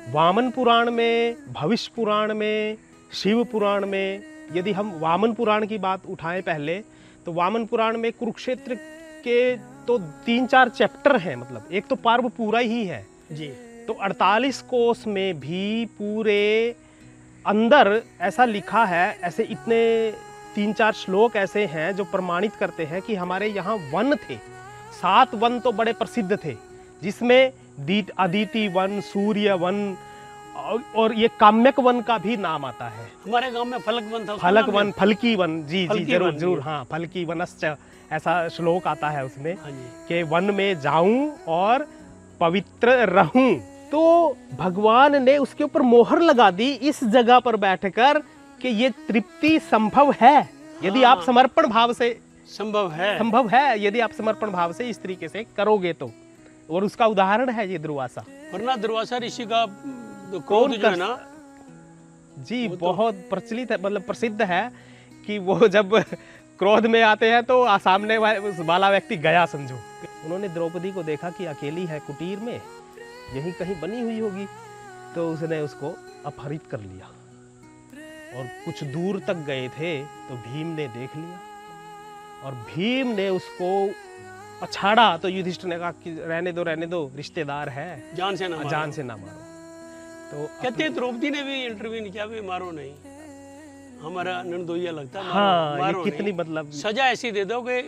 वामन पुराण में, भविष्य पुराण में, शिव पुराण में, यदि हम वामन पुराण की बात उठाएं पहले, तो वामन पुराण में कुरुक्षेत्र के तो 3-4 चैप्टर हैं। मतलब एक तो पर्व पूरा ही है जी। तो 48 कोस में भी पूरे अंदर ऐसा लिखा है, ऐसे इतने 3-4 श्लोक ऐसे हैं जो प्रमाणित करते हैं कि हमारे यहाँ वन थे। 7 वन तो बड़े प्रसिद्ध थे, जिसमें अदिति वन, सूर्य वन और ये काम्यक वन का भी नाम आता है। हमारे गांव में फलक वन था। फलक वन, फलकी वन, जी जी, जरूर वन, जरूर, हाँ, फलकी वनश्च, ऐसा श्लोक आता है उसमें हाँ जी। कि वन में जाऊं और पवित्र रहूं। तो भगवान ने उसके ऊपर मोहर लगा दी इस जगह पर बैठकर कि ये तृप्ति संभव है यदि आप समर्पण भाव से, संभव है यदि आप समर्पण भाव से इस तरीके से करोगे तो। और उसका उदाहरण है ये दुर्वासा। वरना दुर्वासा ऋषि का क्रोध जो है ना जी, बहुत प्रचलित है, मतलब प्रसिद्ध है कि वो जब क्रोध में आते हैं तो सामने वाला व्यक्ति गया समझो। उन्होंने द्रौपदी को देखा कि अकेली है कुटीर में, यहीं कहीं बनी हुई होगी, तो उसने उसको अपहरित कर लिया। और कुछ दूर तक गए थे तो भीम ने देख लिया और भीम ने उसको अछाड़ा। तो युधिष्ठिर ने कहा कि रहने दो, रिश्तेदार है, जान से ना मारो। तो कहते हैं द्रौपदी ने भी इंटरव्यू किया, भी मारो नहीं, हमारा नंदोइया लगता है। हाँ, मारो ये कितनी नहीं, मतलब सजा ऐसी दे दो कि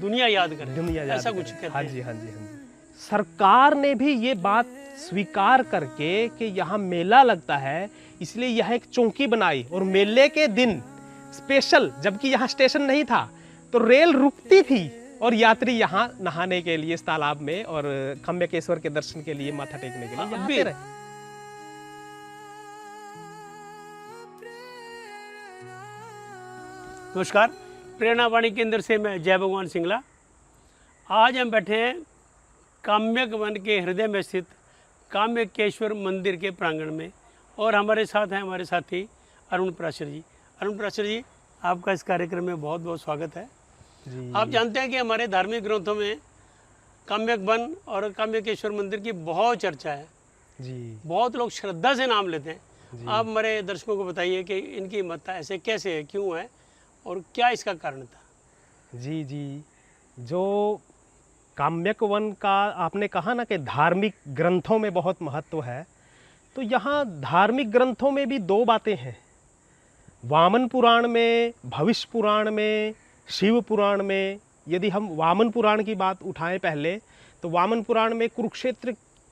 दुनिया याद करे, ऐसा कुछ कहते हैं। हाँ जी, हाँ जी, हाँ जी। सरकार ने भी ये बात स्वीकार करके कि यहाँ मेला लगता है, इसलिए यह एक चौकी बनाई। और मेले के दिन स्पेशल, जबकि यहाँ स्टेशन नहीं था, तो रेल रुकती थी और यात्री यहाँ नहाने के लिए इस तालाब में और खम्बेकेश्वर के दर्शन के लिए, माथा टेकने के लिए आते रहे। नमस्कार, प्रेरणा वाणी केंद्र से मैं जय भगवान सिंगला। आज हम बैठे हैं काम्यक वन के हृदय में स्थित काम्यकेश्वर मंदिर के प्रांगण में, और हमारे साथ हैं हमारे साथी अरुण पराशर जी। अरुण पराशर जी, आपका इस कार्यक्रम में बहुत बहुत स्वागत है जी। आप जानते हैं कि हमारे धार्मिक ग्रंथों में काम्यक वन और काम्यकेश्वर मंदिर की बहुत चर्चा है जी। बहुत लोग श्रद्धा से नाम लेते हैं। आप हमारे दर्शकों को बताइए कि इनकी महत्ता ऐसे कैसे है, क्यों है और क्या इसका कारण था? जी जी, जो काम्यक वन का आपने कहा ना कि धार्मिक ग्रंथों में बहुत महत्व है, तो यहाँ धार्मिक ग्रंथों में भी 2 बातें हैं। वामन पुराण में, भविष्य पुराण में, शिव पुराण में, यदि हम वामन पुराण की बात उठाएं पहले, तो वामन पुराण में कुरुक्षेत्र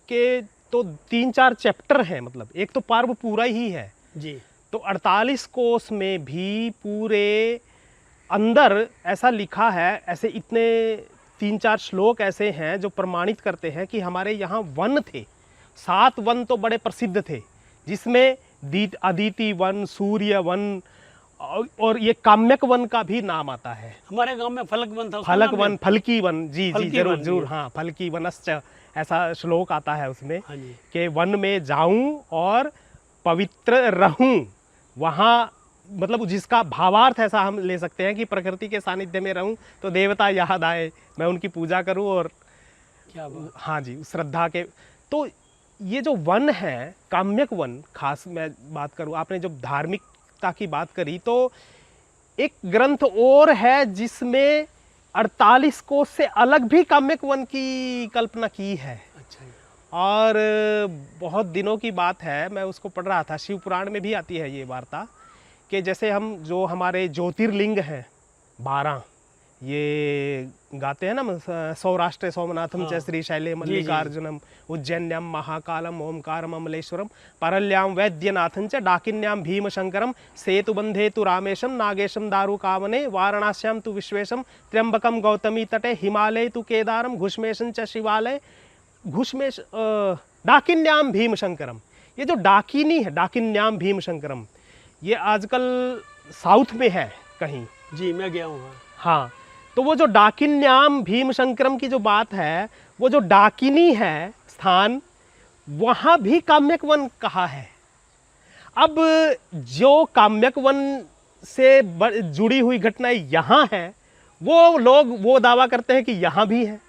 के तो 3-4 चैप्टर हैं। मतलब एक तो पर्व पूरा ही है जी। तो 48 कोस में भी पूरे अंदर ऐसा लिखा है, ऐसे इतने 3-4 श्लोक ऐसे हैं जो प्रमाणित करते हैं कि हमारे यहाँ वन थे। 7 वन तो बड़े प्रसिद्ध थे, जिसमें अदिति वन, सूर्य वन और ये काम्यक वन का भी नाम आता है। हमारे गांव में फलक वन था। फलक वन, फलकी वन, जी जी, जरूर जरूर, हाँ, फलकी वनश्च, ऐसा श्लोक आता है उसमें कि वन में जाऊं और पवित्र रहूं। वहाँ मतलब जिसका भावार्थ ऐसा हम ले सकते हैं कि प्रकृति के सानिध्य में रहूं तो देवता याद आए, मैं उनकी पूजा करूं और क्या बात। हाँ जी, श्रद्धा के। तो ये जो वन है काम्यक वन, खास मैं बात करूं, आपने जब धार्मिकता की बात करी, तो एक ग्रंथ और है जिसमें 48 कोस से अलग भी काम्यक वन की कल्पना की है। अच्छा। और बहुत दिनों की बात है, मैं उसको पढ़ रहा था, शिव पुराण में भी आती है ये वार्ता कि जैसे हम जो हमारे ज्योतिर्लिंग हैं 12, ये गाते हैं ना, सौराष्ट्र सोमनाथम च श्रीशैले मल्लिकार्जुनम उज्जैन्यम महाकालम ओमकारम अमलेश्वरम परल्याम वैद्यनाथं च डाकिन्याम भीमशंकरम सेतुबंधे तु रामेशम नागेशम दारुकावने वाराणस्याम तु विश्वेशम त्र्यंबकम गौतमी तटे हिमालय तु केदारम घुष्मेशं च शिवालय घुष्मेश डाकिन्याम भीमशंकरम। ये जो डाकिनी है, डाकिन्याम भीमशंकरम, ये आजकल साउथ में है कहीं। जी, मैं गया हूँ। हाँ, तो वो जो डाकिन्याम भीमशंकरम की जो बात है, वो जो डाकिनी है स्थान, वहाँ भी काम्यक वन कहा है। अब जो काम्यक वन से जुड़ी हुई घटनाएं यहाँ हैं, वो लोग वो दावा करते हैं कि यहाँ भी है।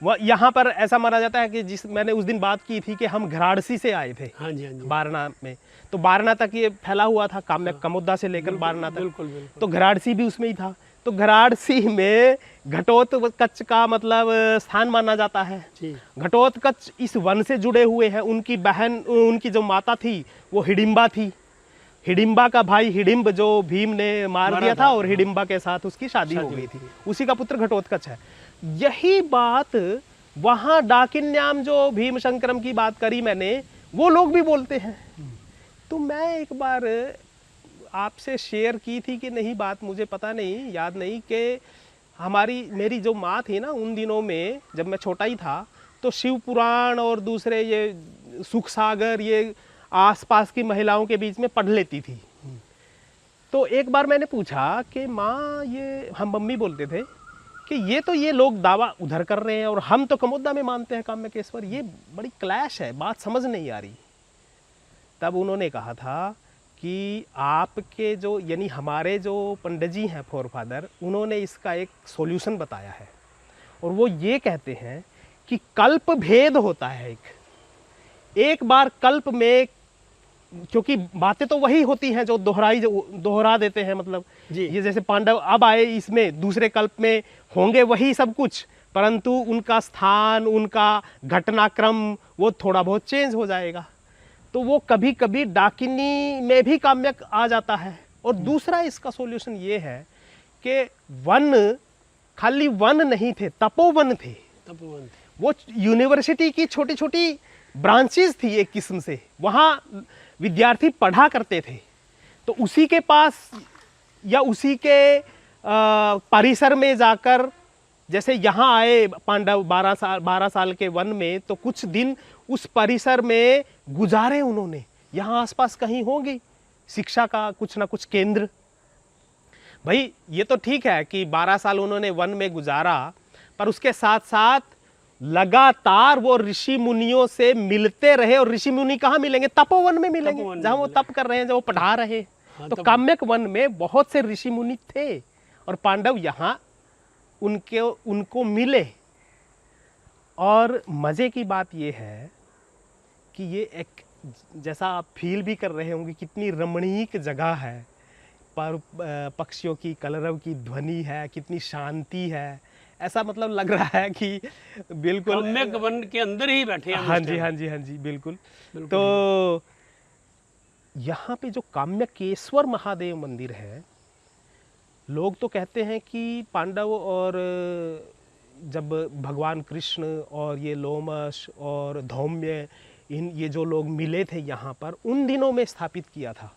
वह यहाँ पर ऐसा माना जाता है कि जिस मैंने उस दिन बात की थी कि हम घराड़सी से आए थे हाँ जी, हाँ जी, बारना में, तो बारना तक ये फैला हुआ था, काम्य कमोद्दा से लेकर बारना तक। बिल्कुल बिल्कुल। तो घराड़सी भी उसमें ही था। तो घराड़सी में घटोत्कच का मतलब स्थान माना जाता है। जी, घटोत्कच इस वन से जुड़े हुए हैं। उनकी बहन, उनकी जो माता थी वो हिडिंबा थी। हिडिंबा का भाई हिडिंब जो भीम ने मार दिया था और हिडिंबा के साथ उसकी शादी हो गई थी, उसी का पुत्र घटोत्कच है। यही बात वहाँ डाकिन्याम जो भीम शंकरम की बात करी मैंने, वो लोग भी बोलते हैं। तो मैं एक बार आपसे शेयर की थी कि नहीं बात, मुझे पता नहीं, याद नहीं, कि मेरी जो माँ थी ना, उन दिनों में जब मैं छोटा ही था तो शिव पुराण और दूसरे ये सुख सागर ये आसपास की महिलाओं के बीच में पढ़ लेती थी। तो एक बार मैंने पूछा कि माँ, ये हम मम्मी बोलते थे कि ये लोग दावा उधर कर रहे हैं और हम तो कमोद्दा में मानते हैं काम्यकेश्वर, ये बड़ी क्लैश है, बात समझ नहीं आ रही। तब उन्होंने कहा था कि आपके जो, यानी हमारे जो पंडित जी हैं फोर फादर, उन्होंने इसका एक सॉल्यूशन बताया है और वो ये कहते हैं कि कल्प भेद होता है। एक बार कल्प में, क्योंकि बातें तो वही होती हैं जो दोहरा देते हैं, मतलब जी। ये जैसे पांडव अब आए, इसमें दूसरे कल्प में होंगे वही सब कुछ, परंतु उनका स्थान, उनका घटनाक्रम वो थोड़ा बहुत चेंज हो जाएगा। तो वो कभी कभी डाकिनी में भी काम्यक आ जाता है। और दूसरा इसका सॉल्यूशन ये है कि वन खाली वन नहीं थे, तपोवन थे। तपोवन वो यूनिवर्सिटी की छोटी छोटी ब्रांचेस थी एक किस्म से, वहाँ विद्यार्थी पढ़ा करते थे। तो उसी के पास या उसी के परिसर में जाकर, जैसे यहाँ आए पांडव 12 साल के वन में, तो कुछ दिन उस परिसर में गुजारे उन्होंने। यहाँ आसपास कहीं होंगी शिक्षा का कुछ ना कुछ केंद्र। भाई ये तो ठीक है कि 12 साल उन्होंने वन में गुजारा, पर उसके साथ साथ लगातार वो ऋषि मुनियों से मिलते रहे। और ऋषि मुनि कहाँ मिलेंगे? तपोवन में मिलेंगे, जहाँ वो तप कर रहे हैं, जहाँ वो पढ़ा रहे हैं। हाँ, तो काम्यक वन में बहुत से ऋषि मुनि थे और पांडव यहाँ उनको मिले। और मजे की बात ये है कि ये एक, जैसा आप फील भी कर रहे होंगे, कितनी रमणीक जगह है, पर पक्षियों की कलरव की ध्वनि है, कितनी शांति है। ऐसा मतलब लग रहा है कि बिल्कुल काम्यक वन के अंदर ही बैठे हैं। हाँ जी, हाँ जी, हाँ जी, बिल्कुल। तो यहाँ पे जो काम्यकेश्वर महादेव मंदिर है, लोग तो कहते हैं कि पांडव और जब भगवान कृष्ण और ये लोमश और धौम्य, ये जो लोग मिले थे यहाँ पर, उन दिनों में स्थापित किया था।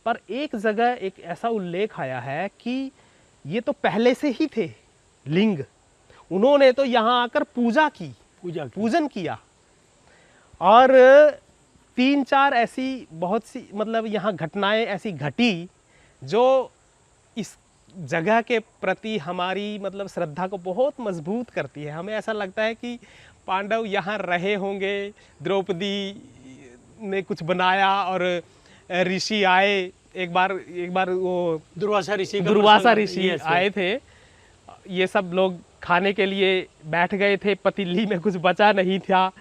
पर एक जगह एक ऐसा उल्लेख आया है कि ये तो पहले से ही थे लिंग, उन्होंने तो यहाँ आकर पूजन किया। और 3-4 ऐसी बहुत सी मतलब यहाँ घटनाएं ऐसी घटी जो इस जगह के प्रति हमारी मतलब श्रद्धा को बहुत मजबूत करती है। हमें ऐसा लगता है कि पांडव यहाँ रहे होंगे, द्रौपदी ने कुछ बनाया और ऋषि आए। एक बार वो दुर्वासा ऋषि आए थे, ये सब लोग खाने के लिए बैठ गए थे, पतीली में कुछ बचा नहीं था,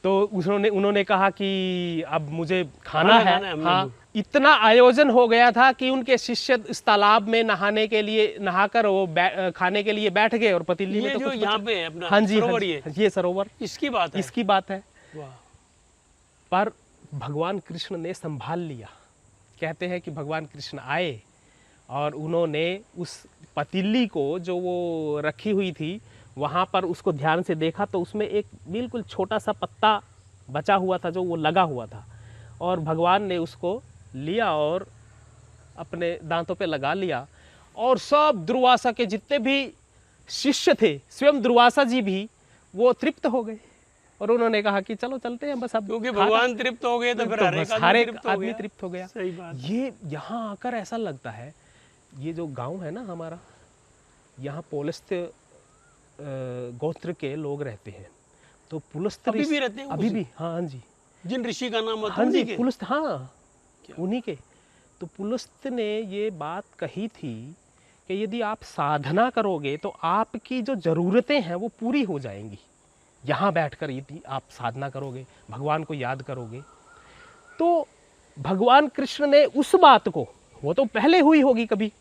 तो उन्होंने कहा कि अब मुझे खाना है। हाँ, इतना आयोजन हो गया था कि उनके शिष्य इस तालाब में नहाने के लिए नहाकर वो खाने के लिए बैठ गए और पतीली में तो कुछ यहाँ पे अपना हाँ जी, सरोवर, ये सरोवर इसकी बात है। पर भगवान कृष्ण ने संभाल लिया। कहते हैं कि भगवान कृष्ण आए और उन्होंने उस पतीली को जो वो रखी हुई थी वहाँ पर उसको ध्यान से देखा, तो उसमें एक बिल्कुल छोटा सा पत्ता बचा हुआ था जो वो लगा हुआ था, और भगवान ने उसको लिया और अपने दांतों पे लगा लिया। और सब दुर्वासा के जितने भी शिष्य थे, स्वयं दुर्वासा जी भी वो तृप्त हो गए और उन्होंने कहा कि चलो चलते हैं बस अब, क्योंकि भगवान तृप्त हो गए तो फिर हर एक आदमी तृप्त हो गया। सही बात। ये यहाँ आकर ऐसा लगता है, ये जो गांव है ना हमारा, यहाँ पुलस्त्य गोत्र के लोग रहते हैं। तो पुलस्त्य अभी भी रहते हैं? अभी भी, हाँ जी, जिन ऋषि का नाम हाँ जी, पुलस्त्य, हाँ उन्हीं के। तो पुलस्त्य ने ये बात कही थी कि यदि आप साधना करोगे तो आपकी जो ज़रूरतें हैं वो पूरी हो जाएंगी। यहाँ बैठकर यदि आप साधना करोगे, भगवान को याद करोगे, तो भगवान कृष्ण ने उस बात को, वो तो पहले हुई होगी कभी,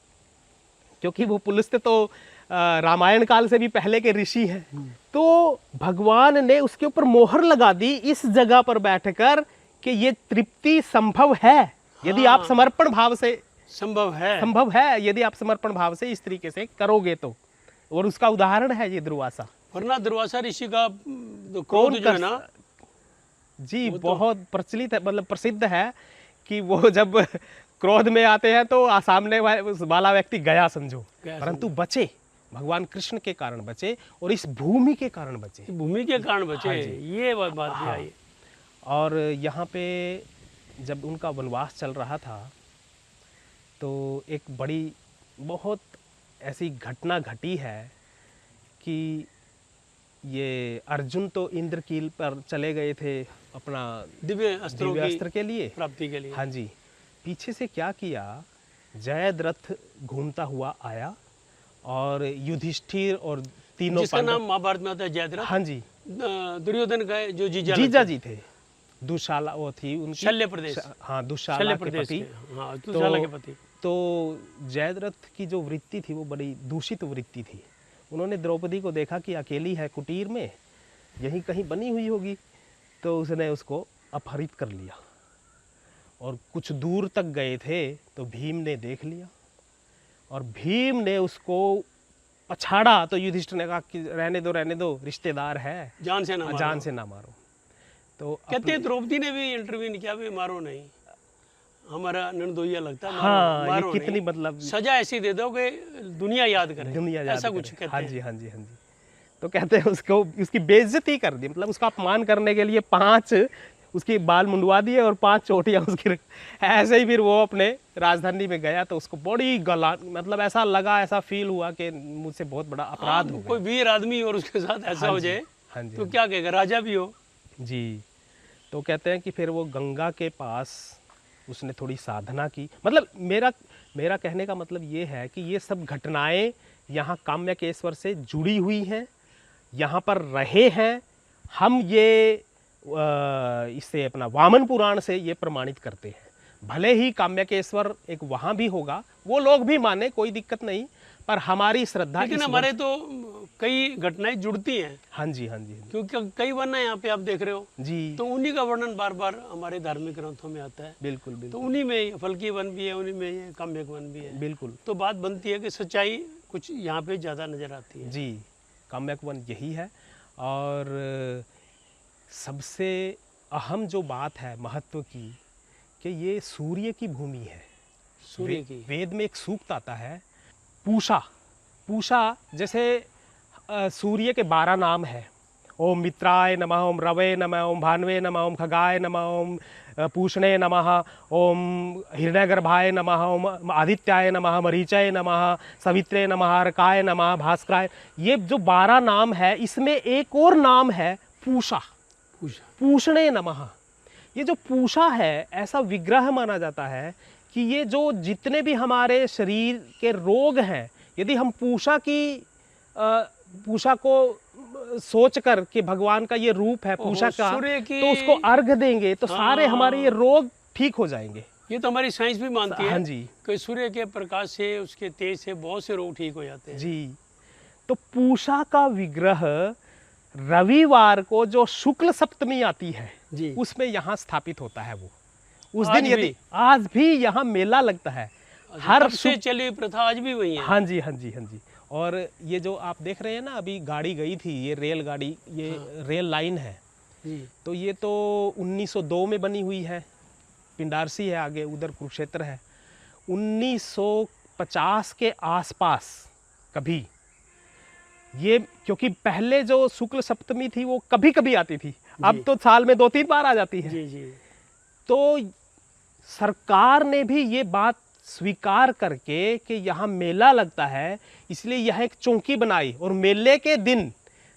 क्योंकि वो पुलस्त्य तो रामायण काल से भी पहले के ऋषि हैं, तो भगवान ने उसके ऊपर मोहर लगा दी इस जगह पर बैठकर कि ये तृप्ति संभव है यदि आप समर्पण भाव से, संभव है यदि आप समर्पण भाव से इस तरीके से करोगे तो। और उसका उदाहरण है ये दुर्वासा। वरना दुर्वासा ऋषि का क्रोध जो है ना जी बहुत प्रचलित है, मतलब प्रसिद्ध है कि वो जब क्रोध में आते हैं तो सामने वाला व्यक्ति गया समझो, परंतु बचे, भगवान कृष्ण के कारण बचे और इस भूमि के कारण बचे, भूमि के कारण बचे। ये बात भी आई। और यहाँ पे जब उनका वनवास चल रहा था तो एक बड़ी बहुत ऐसी घटना घटी है कि ये अर्जुन तो इंद्रकील पर चले गए थे अपना दिव्य अस्त्र के लिए, प्राप्ति के लिए। हाँ जी, पीछे से क्या किया, जयद्रथ घूमता हुआ आया और युधिष्ठिर और तीनों, जिसका नाम महाभारत में आता है जयद्रथ। हाँ जी, दुर्योधन का जो जीजा जी थे, दुशाला वो थी उनकी, शल्य प्रदेश, हाँ दुशाला के पति, हाँ दुशाला के पति। तो जयद्रथ की जो वृत्ति थी वो बड़ी दूषित वृत्ति थी। उन्होंने द्रौपदी को देखा कि अकेली है कुटीर में, यहीं कहीं बनी हुई होगी, तो उसने उसको अपहरित कर लिया और कुछ दूर तक गए थे तो भीम ने देख लिया और भीम ने उसको पछाड़ा, तो युधिष्ठिर ने कहा कि रहने दो रिश्तेदार है, जान से ना मारो। तो कहते हैं द्रौपदी ने भी इंटरवीन किया, भी मारो नहीं, हमारा नंदोइया लगता है, हाँ, मारो ये कितनी नहीं। मतलब सजा ऐसी दे दो कि दुनिया याद करे, ऐसा कुछ कहते हैं। हाँ जी हाँ जी हाँ जी। तो कहते हैं उसको, उसकी बेइज्जती कर दी, मतलब उसका अपमान करने के लिए 5 उसके बाल मुंडवा दिए और 5 चोटियां उसकी। ऐसे ही फिर वो अपने राजधानी में गया तो उसको बड़ी गला, मतलब ऐसा लगा, ऐसा फील हुआ कि मुझसे बहुत बड़ा अपराध हो गया। कोई वीर आदमी और उसके साथ ऐसा हो जाए तो क्या कहेगा, राजा भी हो जी। तो कहते हैं कि फिर वो गंगा के पास उसने थोड़ी साधना की, मतलब मेरा कहने का मतलब ये है कि ये सब घटनाएं यहाँ काम्यकेश्वर से जुड़ी हुई हैं, यहाँ पर रहे हैं हम, ये इससे अपना वामन पुराण से ये प्रमाणित करते हैं। भले ही काम्यकेश्वर एक वहाँ भी होगा, वो लोग भी माने, कोई दिक्कत नहीं, पर हमारी श्रद्धा, लेकिन हमारे तो कई घटनाएं जुड़ती हैं। हाँ जी हाँ जी, क्योंकि कई वन है यहाँ पे, आप देख रहे हो जी, तो उन्हीं का वर्णन बार बार हमारे धार्मिक ग्रंथों में आता है। बिल्कुल बिल्कुल। तो उन्हीं में फल्की वन भी है, उन्हीं में ये काम्यक वन भी है। बिल्कुल। तो बात बनती है कि सच्चाई कुछ यहाँ पे ज़्यादा नजर आती है। जी, काम्यक वन यही है। और सबसे अहम जो बात है महत्व की, कि ये सूर्य की भूमि है, सूर्य की। वेद में एक सूक्त आता है पूषा, जैसे सूर्य के 12 नाम है, ओम मित्राय नमः, ओम रवे नमः, ओम भानवे नमः, ओम खगाय नमः, ओम पूषणे नमः, ओम हिरण्यगर्भाय नमः, ओम आदित्याय नमः, मरीचाय नमः, सवित्रे नमः, अर्काय नमः, भास्कराय। ये जो 12 नाम है, इसमें एक और नाम है पूषणे नमः। ये जो पूषा है, ऐसा विग्रह माना जाता है कि ये जो जितने भी हमारे शरीर के रोग हैं, यदि हम पूषा को सोच कर कि भगवान का ये रूप है पूषा का, तो उसको अर्घ देंगे तो सारे हमारे ये रोग ठीक हो जाएंगे। ये तो हमारी साइंस भी मानती है। हाँ जी, कि सूर्य के प्रकाश से, उसके तेज से बहुत से रोग ठीक हो जाते हैं। जी। तो पूषा का विग्रह रविवार को जो शुक्ल सप्तमी आती है जी, उसमें यहाँ स्थापित होता है। वो उस दिन, यदि आज भी यहाँ मेला लगता है, हर से चली प्रथा आज भी वही है। हाँ जी हाँ जी हाँ जी। और ये जो आप देख रहे हैं ना, अभी गाड़ी गई थी, ये रेल गाड़ी, ये रेल लाइन है जी। तो ये तो 1902 में बनी हुई है, पिंडारसी है आगे, उधर कुरुक्षेत्र है। 1950 के आसपास कभी ये, क्योंकि पहले जो शुक्ल सप्तमी थी वो कभी कभी आती थी, अब तो साल में 2-3 बार आ जाती है जी। तो सरकार ने भी ये बात स्वीकार करके कि यहाँ मेला लगता है, इसलिए यह एक चौकी बनाई, और मेले के दिन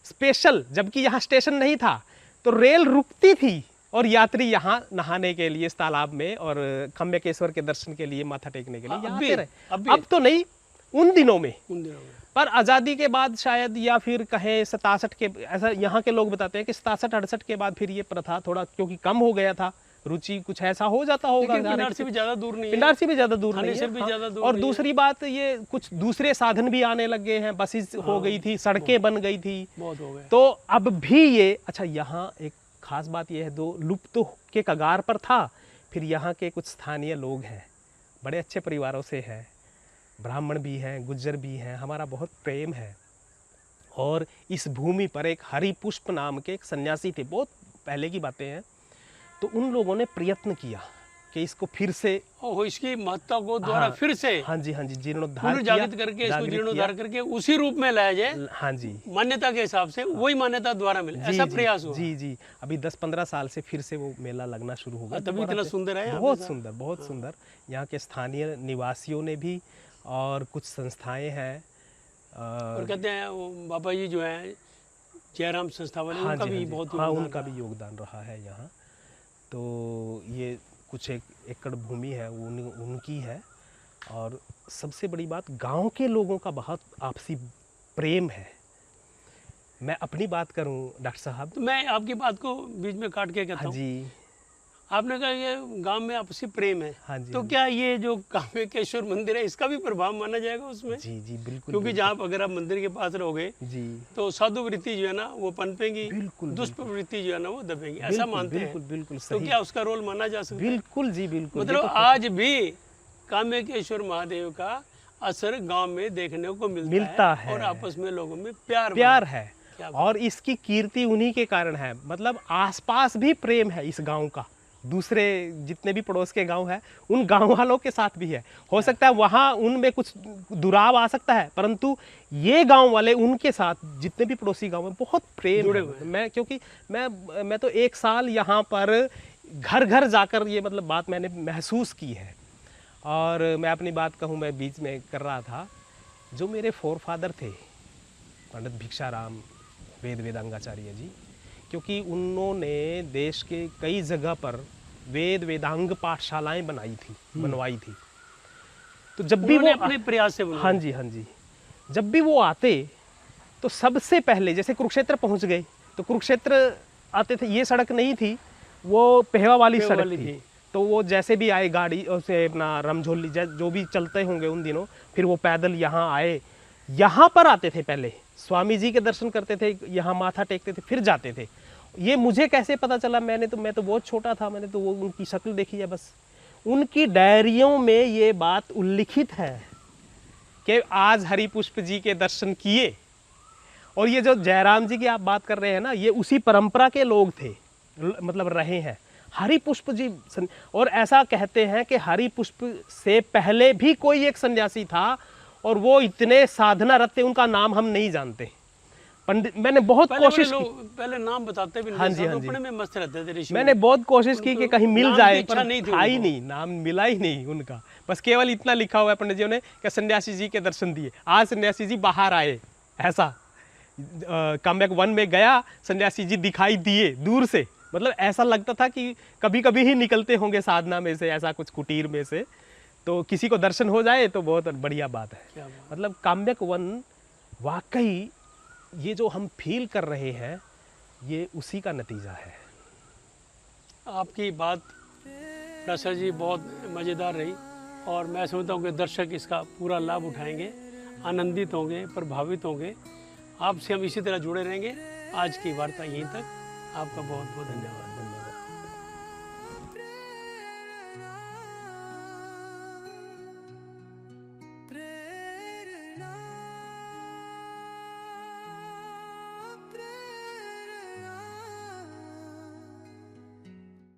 स्पेशल, जबकि यहाँ स्टेशन नहीं था, तो रेल रुकती थी और यात्री यहाँ नहाने के लिए इस तालाब में और काम्यकेश्वर के दर्शन के लिए, माथा टेकने के लिए यहाँ आते रहे। अब तो नहीं, उन दिनों में। उन दिनों में पर आज़ादी के बाद शायद, या फिर कहें 67 के, ऐसा यहाँ के लोग बताते हैं कि 67-68 के बाद फिर ये प्रथा थोड़ा क्योंकि कम हो गया था, रुचि कुछ ऐसा हो जाता होगा। लेकिन पिंडार से भी ज़्यादा दूर नहीं है, पिंडार से भी ज़्यादा दूर नहीं थानेसर है। भी हाँ। ज़्यादा दूर और नहीं है। दूसरी बात, ये कुछ दूसरे साधन भी आने लग गए हैं, बसेस हो गई थी, सड़कें बन गई थी, बहुत हो गए। तो अब भी ये, अच्छा यहाँ एक खास बात यह है, दो लुप्त के कगार पर था, फिर यहाँ के कुछ स्थानीय लोग हैं, बड़े अच्छे परिवारों से हैं, ब्राह्मण भी हैं, गुज्जर भी हैं, हमारा बहुत प्रेम है। और इस भूमि पर एक हरिपुष्प नाम के एक सन्यासी थे, बहुत पहले की बातें हैं, तो उन लोगों ने प्रयत्न किया कि इसको फिर से, ओह, इसकी महत्ता को द्वारा हाँ, फिर से हाँ जी, हाँ जी, जीर्णोद्धार पुनर्जागृत करके, इसको जीर्णोद्धार करके उसी रूप में लाया जाए, हाँ जी, मान्यता के हिसाब से, वही मान्यता द्वारा मिले, ऐसा प्रयास हुआ। जी जी, अभी 10-15 साल से फिर से वो मेला लगना शुरू हो गया। तभी इतना सुंदर है, बहुत सुंदर, बहुत सुंदर। यहाँ के स्थानीय निवासियों ने भी, और कुछ संस्थाएं हैं, और कहते हैं वो बाबा जी जो है जयराम संस्था वाले, हाँ उनका जी, भी हाँ जी, बहुत हाँ, योगदान उनका रहा। भी योगदान रहा है यहाँ। तो ये कुछ एक एकड़ भूमि है, वो उनकी है। और सबसे बड़ी बात, गांव के लोगों का बहुत आपसी प्रेम है। मैं अपनी बात करूं डॉक्टर साहब, तो मैं आपकी बात को बीच में काट के कहता हाँ हूँ, जी, आपने कहा ये गांव में आपसी प्रेम है, हाँ जी, तो हाँ क्या ये जो कामेश्वर मंदिर है इसका भी प्रभाव माना जाएगा उसमें? जी जी, बिल्कुल, क्योंकि जहाँ पर अगर आप मंदिर के पास रहोगे जी, तो साधु वृत्ति जो है ना वो पनपेंगी, बिल्कुल, दुष्प्रवृत्ति जो है ना वो दबेगी, ऐसा बिल्कुल, मानते हैं। बिल्कुल, बिल्कुल तो सही, क्या उसका रोल माना जा सकता है? बिल्कुल जी, बिल्कुल। मतलब आज भी कामेश्वर महादेव का असर गांव में देखने को मिलता है, और आपस में लोगों में प्यार है, क्या और इसकी कीर्ति उन्हीं के कारण है। मतलब आसपास भी प्रेम है इस गांव का, दूसरे जितने भी पड़ोस के गांव है, उन गांव वालों के साथ भी है। हो सकता है वहाँ उनमें कुछ दुराव आ सकता है, परंतु ये गांव वाले उनके साथ, जितने भी पड़ोसी गांव में, बहुत प्रेम जुड़े है। हुए हैं। मैं क्योंकि मैं तो 1 साल यहाँ पर घर घर जाकर ये मतलब बात मैंने महसूस की है। और मैं अपनी बात कहूँ, मैं बीच में कर रहा था, जो मेरे फोरफादर थे पंडित भिक्षाराम वेदांगाचार्य जी, क्योंकि उन्होंने देश के कई जगह पर वेदांग पाठशालाएं बनवाई थी। तो जब भी वो अपने प्रयास से हाँ जी, हाँ जी, जब भी वो आते तो सबसे पहले, जैसे कुरुक्षेत्र पहुंच गए तो कुरुक्षेत्र आते थे, ये सड़क नहीं थी, वो पेहवा वाली सड़क थी। तो वो जैसे भी आए गाड़ी से, अपना रमझोली जो भी चलते होंगे उन दिनों, फिर वो पैदल यहाँ आए, यहाँ पर आते थे, पहले स्वामी जी के दर्शन करते थे, यहाँ माथा टेकते थे, फिर जाते थे। ये मुझे कैसे पता चला? मैं तो बहुत छोटा था, मैंने तो वो उनकी शक्ल देखी है बस। उनकी डायरियों में ये बात उल्लिखित है कि आज हरिपुष्प जी के दर्शन किए। और ये जो जयराम जी की आप बात कर रहे हैं ना, ये उसी परंपरा के लोग थे, मतलब रहे हैं हरिपुष्प जी। और ऐसा कहते हैं कि हरिपुष्प से पहले भी कोई एक सन्यासी था, और वो इतने साधनारत थे, उनका नाम हम नहीं जानते। पंडित, मैंने बहुत कोशिश की, पहले नाम बताते भी नहीं, हाँ जी, हाँ जी, अपने में मस्त रहते थे ऋषि। मैंने बहुत कोशिश की कि कहीं मिल जाए, पर नहीं था ही नहीं, नाम मिला ही नहीं उनका। बस केवल इतना लिखा हुआ है पंडित जी ने कि सन्यासी जी के दर्शन दिए, आज सन्यासी जी बाहर आए, ऐसा। काम्यक वन में गया, सन्यासी जी दिखाई दिए दूर से, मतलब ऐसा लगता था कि कभी कभी ही निकलते होंगे साधना में से, ऐसा कुछ कुटीर में से, तो किसी को दर्शन हो जाए तो बहुत बढ़िया बात है। मतलब काम्यक वन वाकई ये जो हम फील कर रहे हैं, ये उसी का नतीजा है। आपकी बात प्रसाद जी बहुत मज़ेदार रही, और मैं समझता हूँ कि दर्शक इसका पूरा लाभ उठाएंगे, आनंदित होंगे, प्रभावित होंगे। आपसे हम इसी तरह जुड़े रहेंगे। आज की वार्ता यहीं तक। आपका बहुत बहुत धन्यवाद।